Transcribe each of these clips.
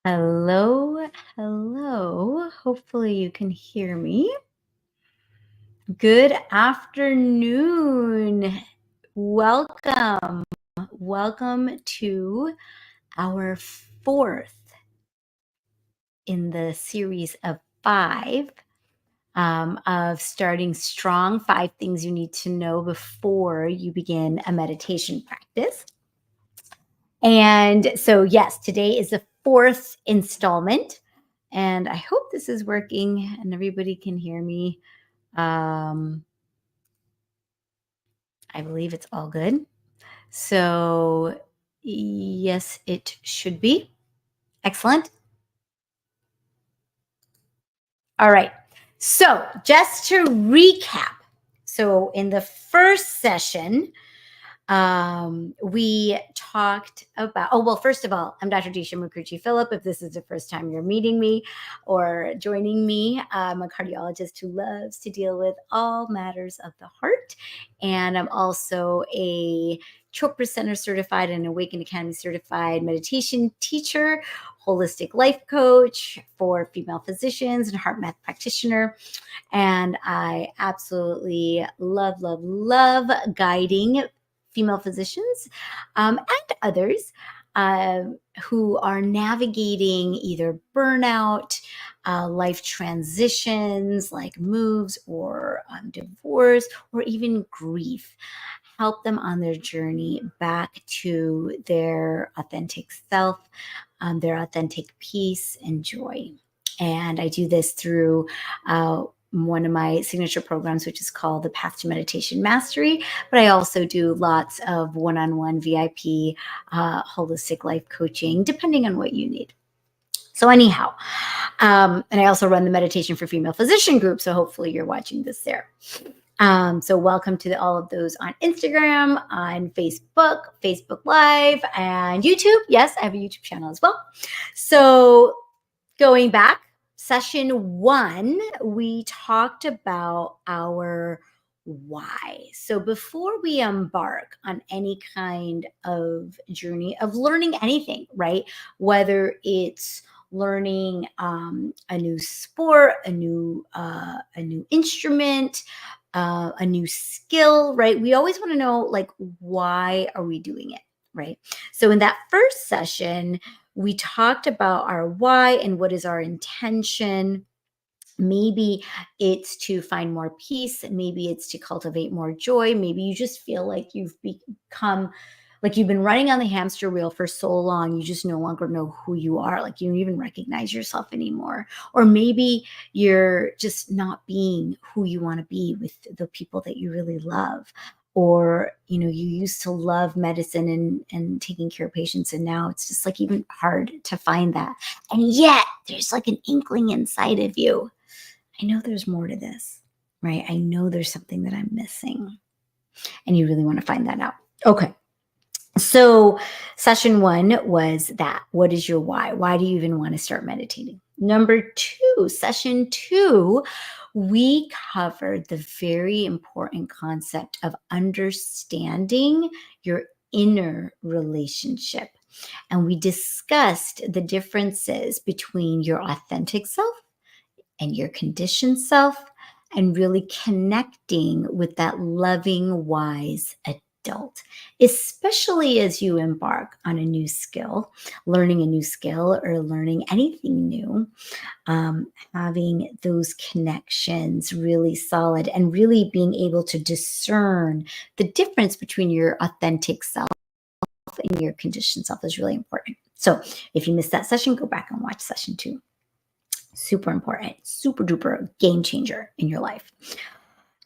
Hello, hello. Hopefully you can hear me. Good afternoon. Welcome. Welcome to our fourth in the series of five of starting strong, 5 things you need to know before you begin a meditation practice. And so, yes, today is the fourth installment. And I hope this is working and everybody can hear me. Um, I believe it's all good. So, yes, it should be. Excellent. All right. So, just to recap. So, in the first session, we talked about, well, first of all, I'm Dr. Disha Mukherjee Phillip. If this is the first time you're meeting me or joining me, I'm a cardiologist who loves to deal with all matters of the heart. And I'm also a Chopra Center certified and Awaken Academy certified meditation teacher, holistic life coach for female physicians, and heart math practitioner. And I absolutely love guiding female physicians and others who are navigating either burnout, life transitions like moves or divorce, or even grief. Help them on their journey back to their authentic self, their authentic peace and joy. And I do this through one of my signature programs, which is called the Path to Meditation Mastery. But I also do lots of one-on-one VIP holistic life coaching, depending on what you need. So anyhow, and I also run the Meditation for Female Physician group. So hopefully you're watching this there. So welcome to all of those on Instagram, on Facebook Live, and YouTube. Yes, I have a YouTube channel as well. So going back, session 1, we talked about our why. So before we embark on any kind of journey of learning anything, right? Whether it's learning a new sport, a new instrument, a new skill, right? We always want to know, like, why are we doing it, right? So in that first session, we talked about our why and what is our intention. Maybe it's to find more peace. Maybe it's to cultivate more joy. Maybe you just feel like you've become, like you've been running on the hamster wheel for so long, you just no longer know who you are. Like you don't even recognize yourself anymore. Or maybe you're just not being who you want to be with the people that you really love. Or, you used to love medicine and taking care of patients, and now it's just like even hard to find that. And yet there's like an inkling inside of you. I know there's more to this, right? I know there's something that I'm missing. And you really want to find that out. Okay. So, session 1 was that. What is your why? Why do you even want to start meditating? Number 2, session 2, we covered the very important concept of understanding your inner relationship. And we discussed the differences between your authentic self and your conditioned self, and really connecting with that loving, wise adult, especially as you embark on a new skill, learning a new skill or learning anything new. Having those connections really solid and really being able to discern the difference between your authentic self and your conditioned self is really important. So if you missed that session, go back and watch session 2. Super important, super duper game changer in your life.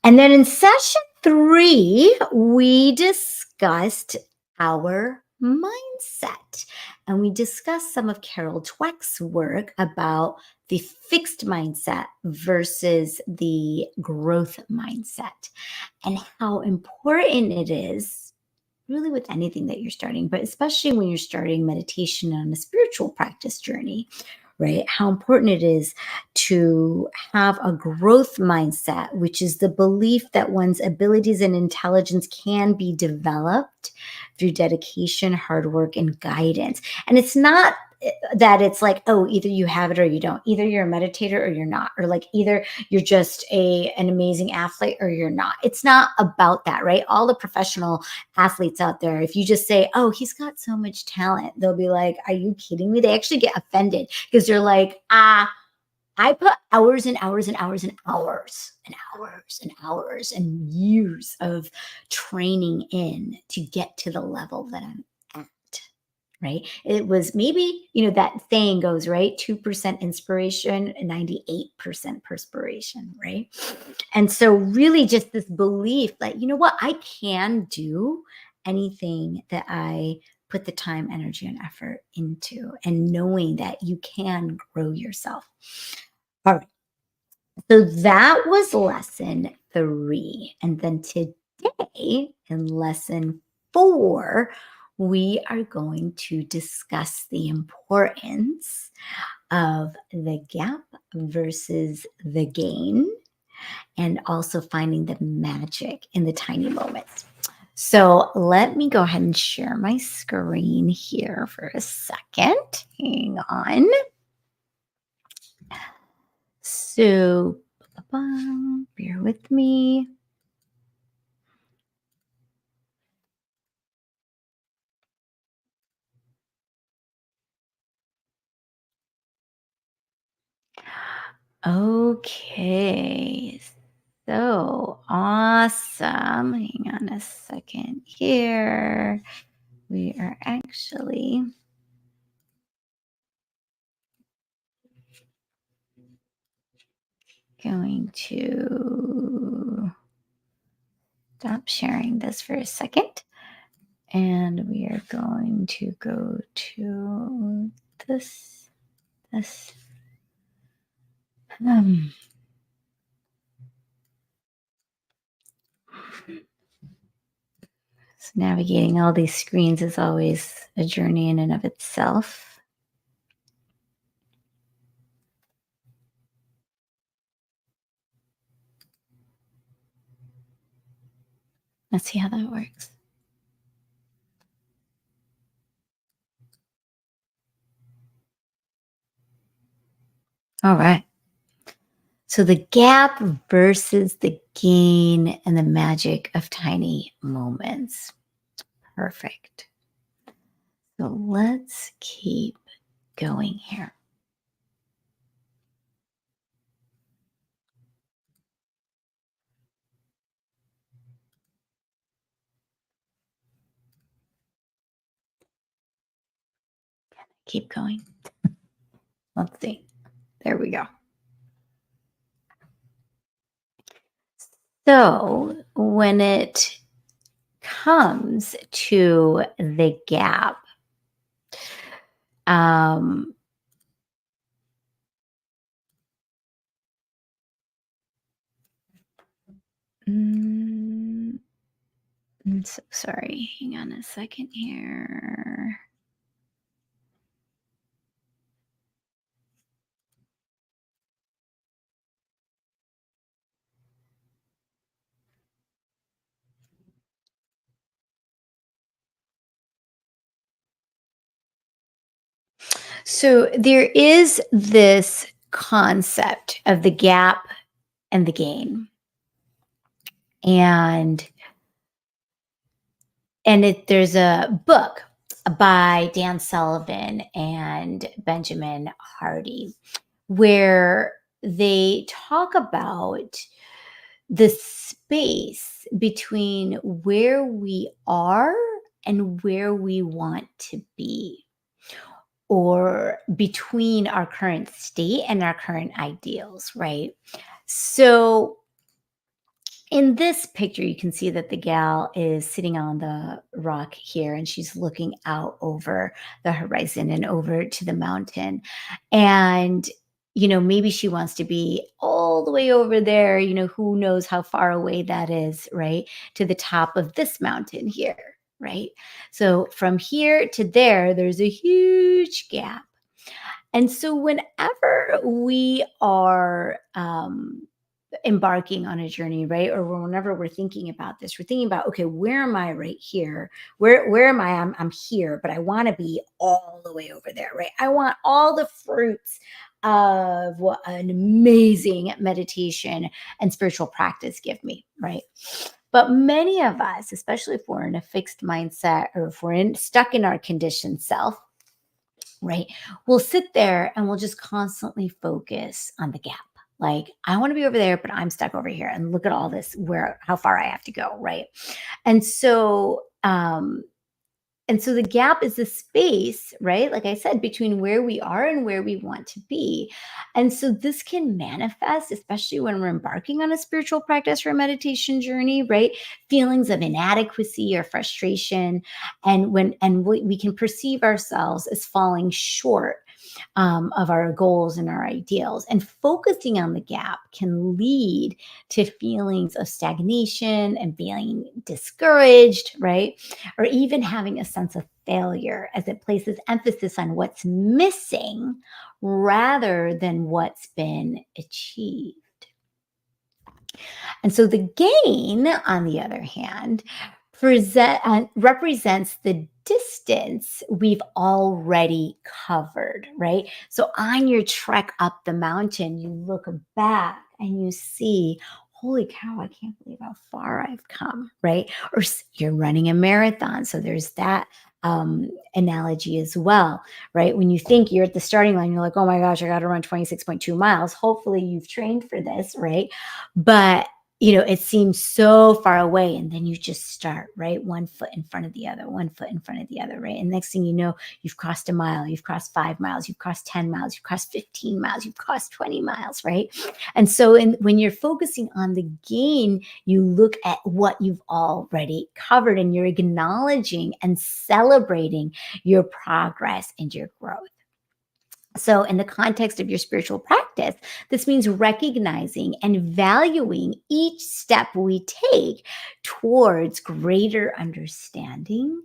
And then in session 3, we discussed our mindset. And we discussed some of Carol Dweck's work about the fixed mindset versus the growth mindset, and how important it is really with anything that you're starting, but especially when you're starting meditation on a spiritual practice journey, right? How important it is to have a growth mindset, which is the belief that one's abilities and intelligence can be developed through dedication, hard work, and guidance. And it's not that it's like, oh, either you have it or you don't. Either you're a meditator or you're not, or like either you're just an amazing athlete or you're not. It's not about that, right? All the professional athletes out there, if you just say, oh, he's got so much talent, they'll be like, are you kidding me? They actually get offended because they're like, I put hours and hours and hours and hours and hours and hours and years of training in to get to the level that I'm at, right? It was maybe, that saying goes, right? 2% inspiration and 98% perspiration, right? And so, really, just this belief that, you know what, I can do anything that I put the time, energy, and effort into, and knowing that you can grow yourself. All right. So that was lesson 3. And then today, in lesson 4, we are going to discuss the importance of the gap versus the gain, and also finding the magic in the tiny moments. So let me go ahead and share my screen here for a second. Hang on. So, bear with me. Okay. So awesome. Hang on a second here. We are actually going to stop sharing this for a second. And we are going to go to this. Um, so navigating all these screens is always a journey in and of itself. Let's see how that works. All right. So the gap versus the gain and the magic of tiny moments. Perfect. So let's keep going here. Keep going. Let's see. There we go. So when it comes to the gap, um, mm, I'm so sorry. Hang on a second here. So there is this concept of the gap and the gain. And there's a book by Dan Sullivan and Benjamin Hardy where they talk about the space between where we are and where we want to be, or between our current state and our current ideals, right? So in this picture, you can see that the gal is sitting on the rock here and she's looking out over the horizon and over to the mountain. And, maybe she wants to be all the way over there, who knows how far away that is, right? To the top of this mountain here, right? So from here to there, there's a huge gap. And so whenever we are, embarking on a journey, right? Or whenever we're thinking about this, we're thinking about, okay, where am I right here? Where am I? I'm here, but I want to be all the way over there, right? I want all the fruits of what an amazing meditation and spiritual practice give me, right? But many of us, especially if we're in a fixed mindset or if we're stuck in our conditioned self, right? We'll sit there and we'll just constantly focus on the gap. Like, I want to be over there, but I'm stuck over here. And look at all this, where, how far I have to go. Right. And so, and so the gap is the space, right? Like I said, between where we are and where we want to be. And so this can manifest, especially when we're embarking on a spiritual practice or a meditation journey, right? Feelings of inadequacy or frustration. And we can perceive ourselves as falling short of our goals and our ideals. And focusing on the gap can lead to feelings of stagnation and feeling discouraged, right? Or even having a sense of failure as it places emphasis on what's missing rather than what's been achieved. And so the gain, on the other hand, represents the distance we've already covered, right? So on your trek up the mountain, you look back and you see, holy cow, I can't believe how far I've come, right? Or you're running a marathon. So there's that analogy as well, right? When you think you're at the starting line, you're like, oh my gosh, I got to run 26.2 miles. Hopefully you've trained for this, right? But it seems so far away. And then you just start, right? One foot in front of the other, one foot in front of the other, right? And next thing you know, you've crossed a mile, you've crossed 5 miles, you've crossed 10 miles, you've crossed 15 miles, you've crossed 20 miles, right? And so when you're focusing on the gain, you look at what you've already covered and you're acknowledging and celebrating your progress and your growth. So, in the context of your spiritual practice, this means recognizing and valuing each step we take towards greater understanding,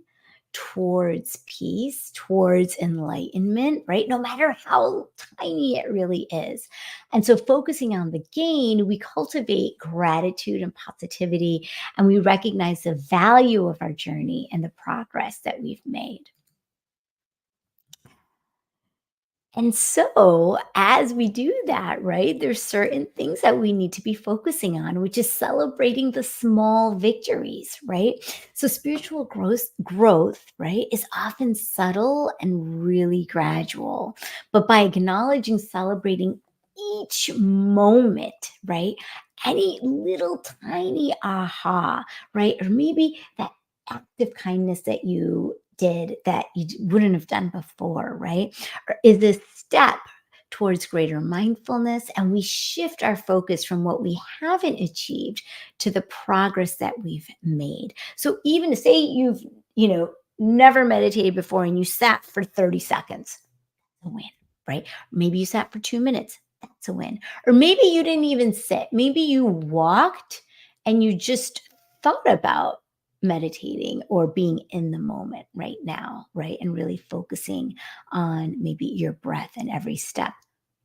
towards peace, towards enlightenment, right? No matter how tiny it really is. And so, focusing on the gain, we cultivate gratitude and positivity, and we recognize the value of our journey and the progress that we've made. And so, as we do that, right, there's certain things that we need to be focusing on, which is celebrating the small victories, right? So, spiritual growth, right, is often subtle and really gradual. But by acknowledging, celebrating each moment, right, any little tiny aha, right, or maybe that act of kindness that you did that you wouldn't have done before, right? Or is this step towards greater mindfulness, and we shift our focus from what we haven't achieved to the progress that we've made. So even to say never meditated before and you sat for 30 seconds, a win, right? Maybe you sat for 2 minutes, that's a win. Or maybe you didn't even sit, maybe you walked and you just thought about meditating or being in the moment right now, right? And really focusing on maybe your breath and every step.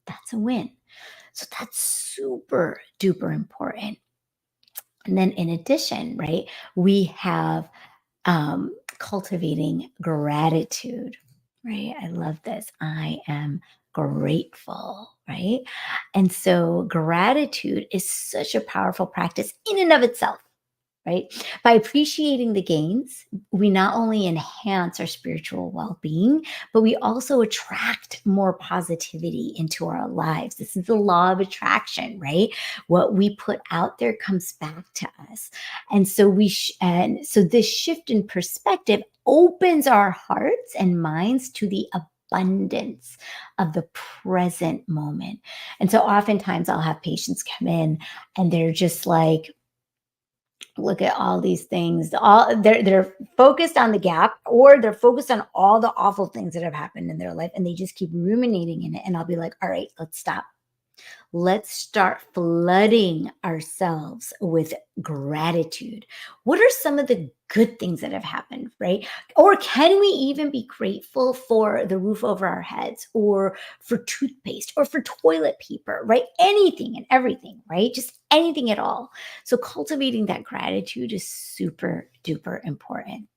That's a win. So that's super duper important. And then in addition, right, we have cultivating gratitude, right? I love this. I am grateful, right? And so gratitude is such a powerful practice in and of itself, right? By appreciating the gains, we not only enhance our spiritual well being, but we also attract more positivity into our lives. This is the law of attraction, right? What we put out there comes back to us. And so and so this shift in perspective opens our hearts and minds to the abundance of the present moment. And so oftentimes I'll have patients come in and they're just like, look at all these things, all they're focused on the gap, or they're focused on all the awful things that have happened in their life, and they just keep ruminating in it. And I'll be like, all right, let's stop. let's start flooding ourselves with gratitude. What are some of the good things that have happened, right? Or can we even be grateful for the roof over our heads, or for toothpaste, or for toilet paper, right? Anything and everything, right? Just anything at all. So cultivating that gratitude is super duper important.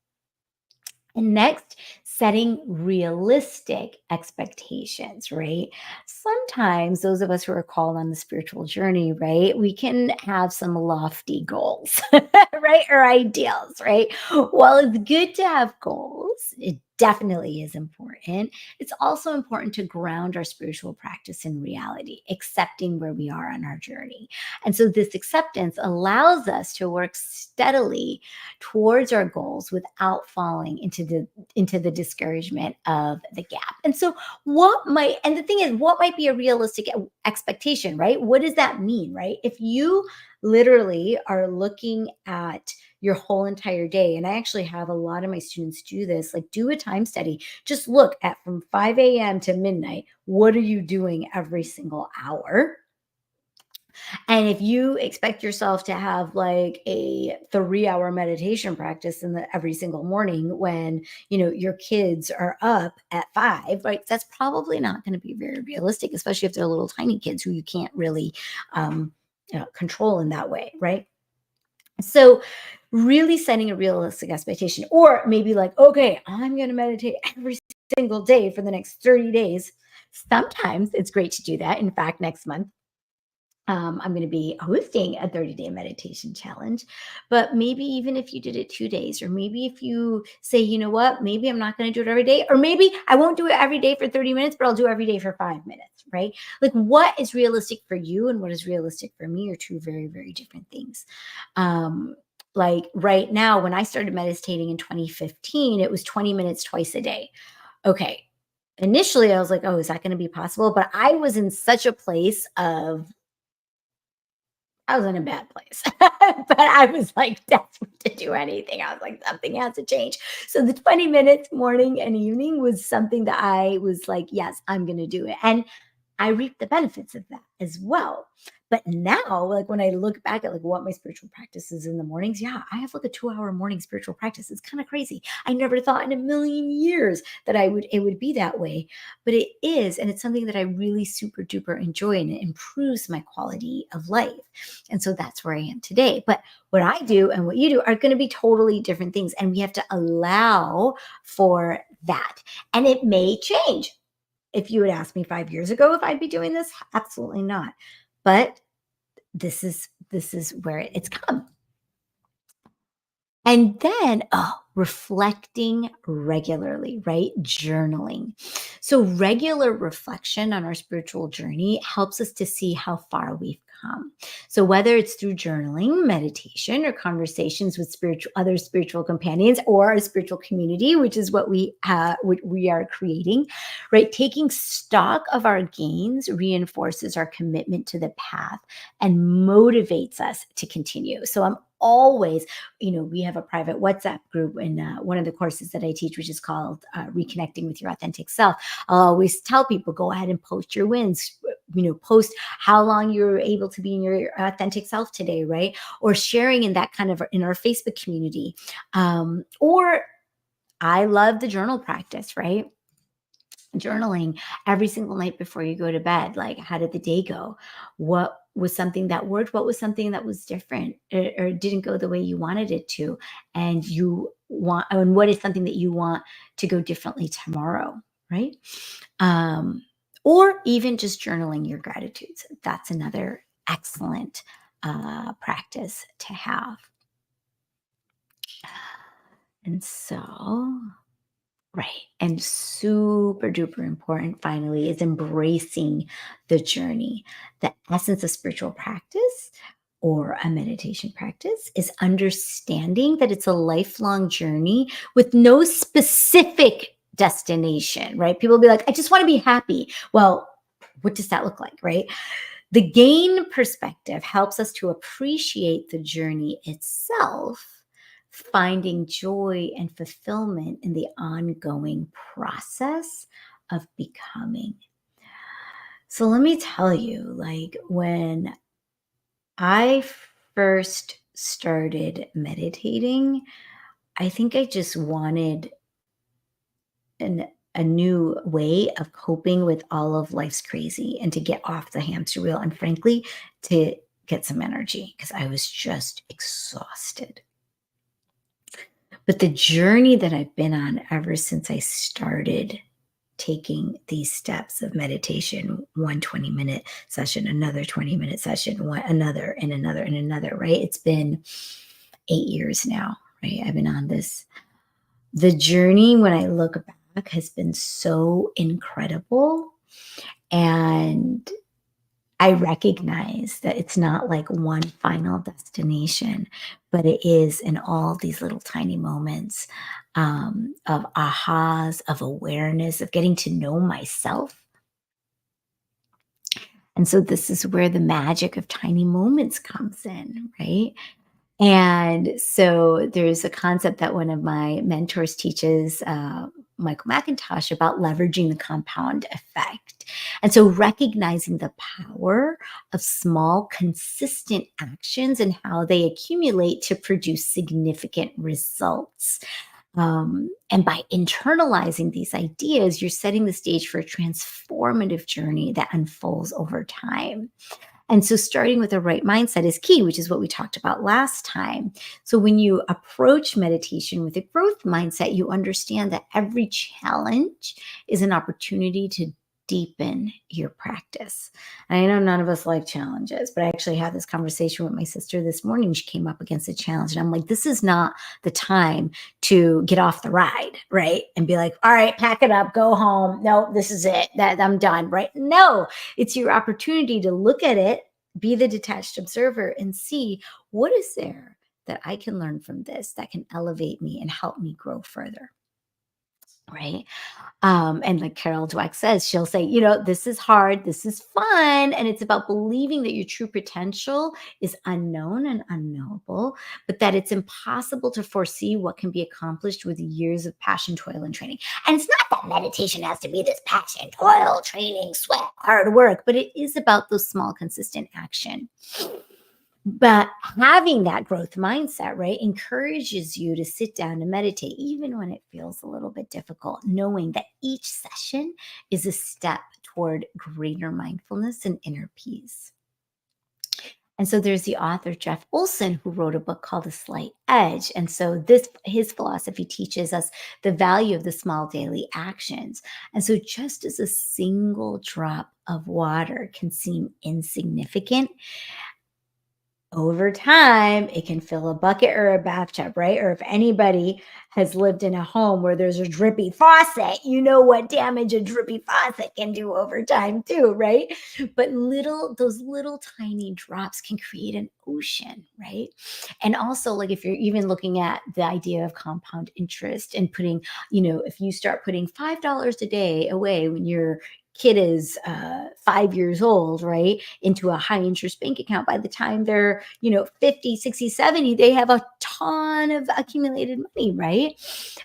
And next, setting realistic expectations, right? Sometimes those of us who are called on the spiritual journey, right, we can have some lofty goals, right? Or ideals, right? While it's good to have goals, it definitely is important. It's also important to ground our spiritual practice in reality, accepting where we are on our journey. And so this acceptance allows us to work steadily towards our goals without falling into the discouragement of the gap. And so the thing is, what might be a realistic expectation, right? What does that mean, right? If you literally are looking at your whole entire day, and I actually have a lot of my students do this, like do a time study. Just look at from 5 a.m. to midnight, what are you doing every single hour? And if you expect yourself to have like a 3-hour meditation practice every single morning when, your kids are up at 5, right? That's probably not going to be very realistic, especially if they're little tiny kids who you can't really um, control in that way, right? So, really setting a realistic expectation, or maybe like, okay, I'm going to meditate every single day for the next 30 days. Sometimes it's great to do that. In fact, next month, I'm going to be hosting a 30-day meditation challenge. But maybe even if you did it 2 days, or maybe if you say, you know what, maybe I'm not going to do it every day, or maybe I won't do it every day for 30 minutes, but I'll do every day for 5 minutes, right? Like what is realistic for you and what is realistic for me are two very, very different things. Um, like right now, when I started meditating in 2015, it was 20 minutes twice a day. Okay. Initially, I was like, oh, is that going to be possible? But I was in such a place of I was in a bad place, but I was like desperate to do anything. I was like, something has to change. So the 20 minutes morning and evening was something that I was like, yes, I'm going to do it. And I reap the benefits of that as well. But now, like when I look back at like what my spiritual practice is in the mornings, yeah, I have like a 2-hour morning spiritual practice. It's kind of crazy. I never thought in a million years that it would be that way, but it is, and it's something that I really super duper enjoy, and it improves my quality of life. And so that's where I am today. But what I do and what you do are going to be totally different things, and we have to allow for that. And it may change. If you had asked me 5 years ago if I'd be doing this, absolutely not. But this is where it's come. And then, reflecting regularly, right? Journaling. So, regular reflection on our spiritual journey helps us to see how far we've come. So, whether it's through journaling, meditation, or conversations with other spiritual companions, or a spiritual community, which is what we are creating, right? Taking stock of our gains reinforces our commitment to the path and motivates us to continue. So, I'm always we have a private WhatsApp group in one of the courses that I teach, which is called Reconnecting with Your Authentic Self. I'll always tell people, go ahead and post your wins. Post how long you're able to be in your authentic self today, right? Or sharing in that kind of in our Facebook community. Or I love the journal practice, right? Journaling every single night before you go to bed. Like, how did the day go? What was something that worked? What was something that was different, or didn't go the way you wanted it to? And what is something that you want to go differently tomorrow, right? Um, or even just journaling your gratitudes. That's another excellent practice to have. And so, right. And super duper important, finally, is embracing the journey. The essence of spiritual practice or a meditation practice is understanding that it's a lifelong journey with no specific destination, right? People will be like, I just want to be happy. Well, what does that look like, right? The gain perspective helps us to appreciate the journey itself, finding joy and fulfillment in the ongoing process of becoming. So let me tell you, like when I first started meditating, I think I just wanted an a new way of coping with all of life's crazy and to get off the hamster wheel and frankly to get some energy because I was just exhausted. But the journey that I've been on ever since I started taking these steps of meditation, one 20-minute session, another 20-minute session, one another and another and another, right? It's been 8 years now, right? I've been on this. The journey, when I look back, has been so incredible. And I recognize that it's not like one final destination, but it is in all these little tiny moments of ahas, of awareness, of getting to know myself. And so this is where the magic of tiny moments comes in, right? And so there's a concept that one of my mentors teaches, Michael McIntosh, about leveraging the compound effect. And so recognizing the power of small, consistent actions and how they accumulate to produce significant results. And by internalizing these ideas, you're setting the stage for a transformative journey that unfolds over time. And so starting with the right mindset is key, which is what we talked about last time. So when you approach meditation with a growth mindset, you understand that every challenge is an opportunity to deepen your practice. And I know none of us like challenges, but I actually had this conversation with my sister this morning. She came up against a challenge, and I'm like, this is not the time to get off the ride, right? And be like, all right, pack it up, go home. No, this is it. That I'm done, right? No, it's your opportunity to look at it, be the detached observer, and see what is there that I can learn from this that can elevate me and help me grow further. Right. And like Carol Dweck says, she'll say, this is hard, this is fun. And it's about believing that your true potential is unknown and unknowable, but that it's impossible to foresee what can be accomplished with years of passion, toil, and training. And it's not that meditation has to be this passion, toil, training, sweat, hard work, but it is about those small, consistent action. But having that growth mindset, right, encourages you to sit down and meditate, even when it feels a little bit difficult, knowing that each session is a step toward greater mindfulness and inner peace. And so there's the author Jeff Olson who wrote a book called The Slight Edge. And so this his philosophy teaches us the value of the small daily actions. And so just as a single drop of water can seem insignificant, over time, it can fill a bucket or a bathtub, right? Or if anybody has lived in a home where there's a drippy faucet, you know what damage a drippy faucet can do over time too, right? But those little tiny drops can create an ocean, right? And also, like if you're even looking at the idea of compound interest and putting, if you start putting $5 a day away when your kid is 5 years old, right, into a high interest bank account, by the time they're 50, 60, 70, they have a ton of accumulated money, right?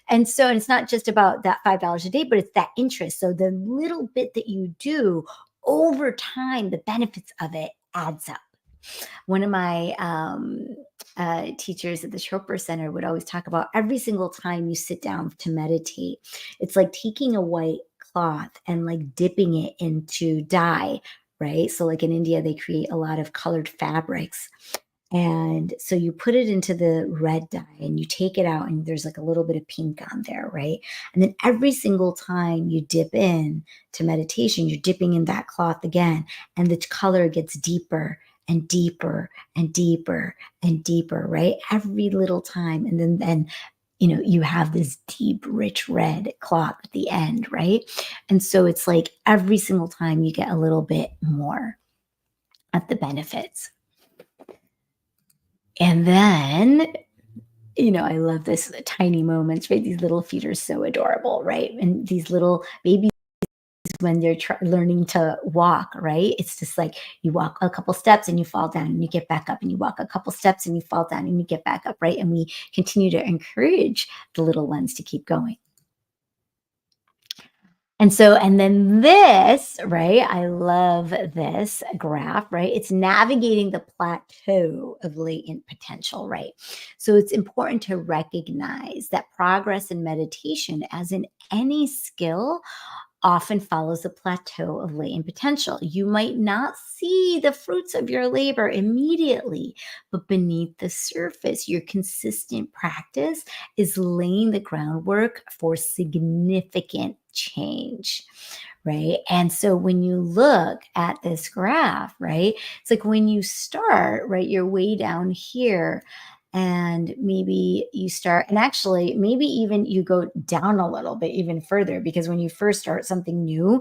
And it's not just about that $5 a day, but it's that interest. So the little bit that you do over time, the benefits of it adds up. One of my teachers at the Chopra Center would always talk about every single time you sit down to meditate, it's like taking a white cloth and like dipping it into dye, right? So, like in India, they create a lot of colored fabrics. And so you put it into the red dye and you take it out, and there's like a little bit of pink on there, right? And then every single time you dip in to meditation, you're dipping in that cloth again, and the color gets deeper and deeper and deeper and deeper, right? Every little time. And then you have this deep, rich red cloth at the end, right? And so it's like every single time you get a little bit more of the benefits. And then I love this tiny moments, right? These little feet are so adorable, right? And these little babies, when they're learning to walk, right? It's just like you walk a couple steps and you fall down and you get back up, and you walk a couple steps and you fall down and you get back up, right? And we continue to encourage the little ones to keep going. And then this, right? I love this graph, right? It's navigating the plateau of latent potential, right? So it's important to recognize that progress in meditation, as in any skill, often follows a plateau of latent potential. You might not see the fruits of your labor immediately, but beneath the surface, your consistent practice is laying the groundwork for significant change. Right. And so when you look at this graph, right, it's like when you start, right, you're way down here and maybe you start, and actually maybe even you go down a little bit even further, because when you first start something new,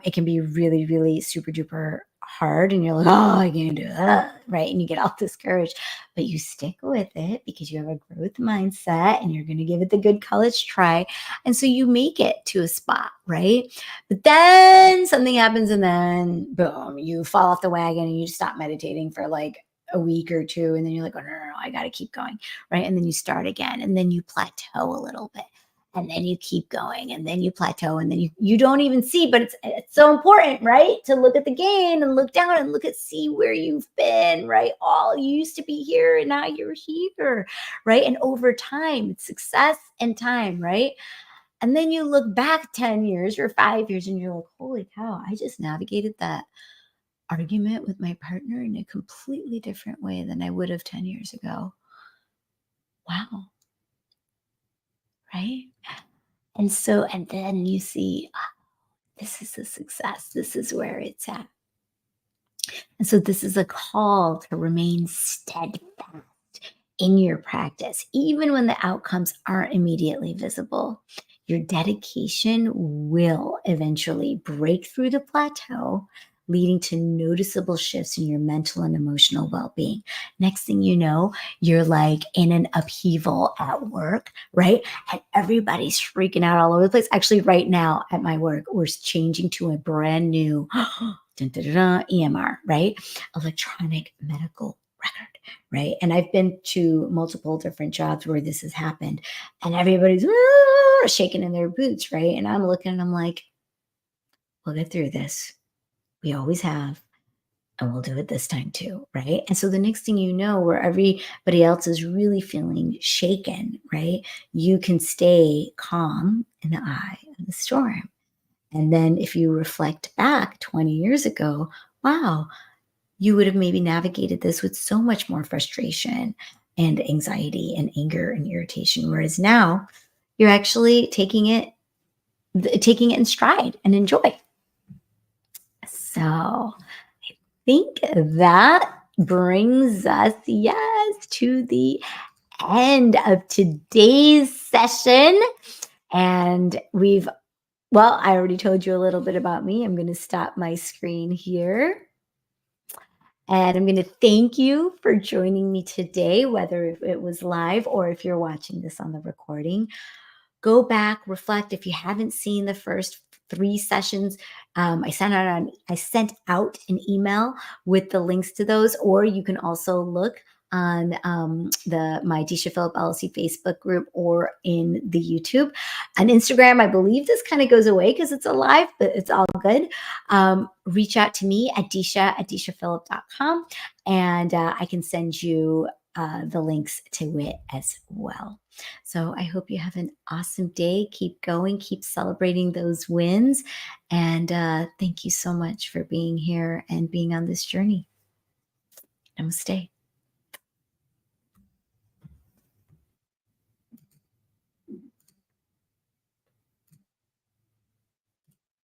it can be really, really super duper hard, and you're like, oh, I can't do that, right? And you get all discouraged, but you stick with it because you have a growth mindset and you're going to give it the good college try, and so you make it to a spot, right? But then something happens, and then boom, you fall off the wagon and you stop meditating for like a week or two, and then you're like, oh no, no, no, I got to keep going, right? And then you start again, and then you plateau a little bit, and then you keep going, and then you plateau, and then you don't even see, but it's so important, right, to look at the gain and look down and look at, see where you've been, right? All you used to be here and now you're here, right? And over time, it's success and time, right? And then you look back 10 years or 5 years and you're like, holy cow, I just navigated that argument with my partner in a completely different way than I would have 10 years ago. Wow. Right. And so, and then you see, "Ah, this is a success. This is where it's at." And so, this is a call to remain steadfast in your practice, even when the outcomes aren't immediately visible. Your dedication will eventually break through the plateau, leading to noticeable shifts in your mental and emotional well being. Next thing you know, you're like in an upheaval at work, right? And everybody's freaking out all over the place. Actually, right now at my work, we're changing to a brand new dun, dun, dun, dun, EMR, right? Electronic medical record, right? And I've been to multiple different jobs where this has happened, and everybody's shaking in their boots, right? And I'm looking and I'm like, we'll get through this. We always have, and we'll do it this time too, right? And so the next thing you know, where everybody else is really feeling shaken, right? You can stay calm in the eye of the storm. And then if you reflect back 20 years ago, wow, you would have maybe navigated this with so much more frustration and anxiety and anger and irritation. Whereas now you're actually taking it in stride and enjoy. So I think that brings us, yes, to the end of today's session. And well, I already told you a little bit about me. I'm going to stop my screen here. And I'm going to thank you for joining me today, whether it was live or if you're watching this on the recording. Go back, reflect. If you haven't seen the first 3 sessions, I sent out an email with the links to those, or you can also look on the my Disha Phillip LLC Facebook group or in the YouTube. On Instagram, I believe this kind of goes away because it's alive, but it's all good. Reach out to me at disha@dishaphillip.com, and I can send you the links to it as well. So I hope you have an awesome day. Keep going, keep celebrating those wins. And thank you so much for being here and being on this journey. Namaste.